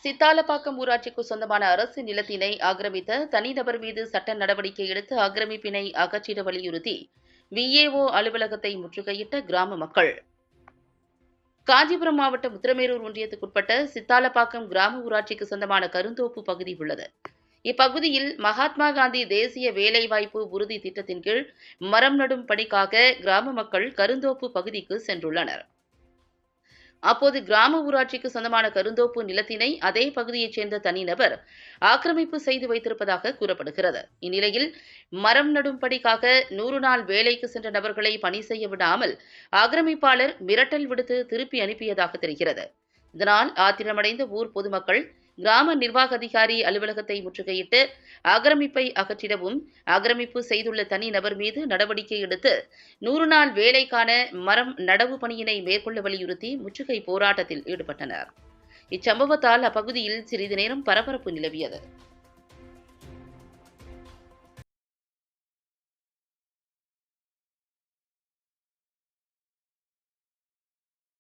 சித்தாலப்பாக்கம் ஊராட்சிக்கு சொந்தமான அரசு நிலத்தினை ஆக்கிரமித்த தனிநபர் மீது சட்ட நடவடிக்கை எடுத்து ஆக்கிரமிப்பினை அகற்றிட வலியுறுத்தி விஏஓ அலுவலகத்தை முற்றுகையிட்ட கிராம மக்கள். காஞ்சிபுரம் மாவட்டம் உத்திரமேரூர் ஒன்றியத்துக்குட்பட்ட சித்தாலப்பாக்கம் கிராம ஊராட்சிக்கு சொந்தமான கருந்தோப்பு பகுதி உள்ளது. இப்பகுதியில் மகாத்மா காந்தி தேசிய வேலைவாய்ப்பு உறுதி திட்டத்தின் கீழ் மரம் நடும் பணிக்காக கிராம மக்கள் கருந்தோப்பு பகுதிக்கு சென்றுள்ளனர். அப்போது கிராம ஊராட்சிக்கு சொந்தமான கருந்தோப்பு நிலத்தினை அதே பகுதியைச் சேர்ந்த தனிநபர் ஆக்கிரமிப்பு செய்து வைத்திருப்பதாக கூறப்படுகிறது. இந்நிலையில் மரம் நடும் பணிக்காக 100 நாள் வேலைக்கு சென்ற நபர்களை பணி செய்ய விடாமல் ஆக்கிரமிப்பாளர் மிரட்டல் விடுத்து திருப்பி அனுப்பியதாக தெரிகிறது. இதனால் ஆத்திரமடைந்த ஊர் பொதுமக்கள் கிராம நிர்வாக அதிகாரி அலுவலகத்தை முற்றுகையிட்டு ஆக்கிரமிப்பை அகற்றிடவும், ஆக்கிரமிப்பு செய்துள்ள தனிநபர் மீது நடவடிக்கை எடுத்து 100 நாள் வேலைக்கான மரம் நடவு பணியினை மேற்கொள்ள வலியுறுத்தி முற்றுகை போராட்டத்தில் ஈடுபட்டனர். இச்சம்பவத்தால் அப்பகுதியில் சிறிது நேரம் பரபரப்பு நிலவியது.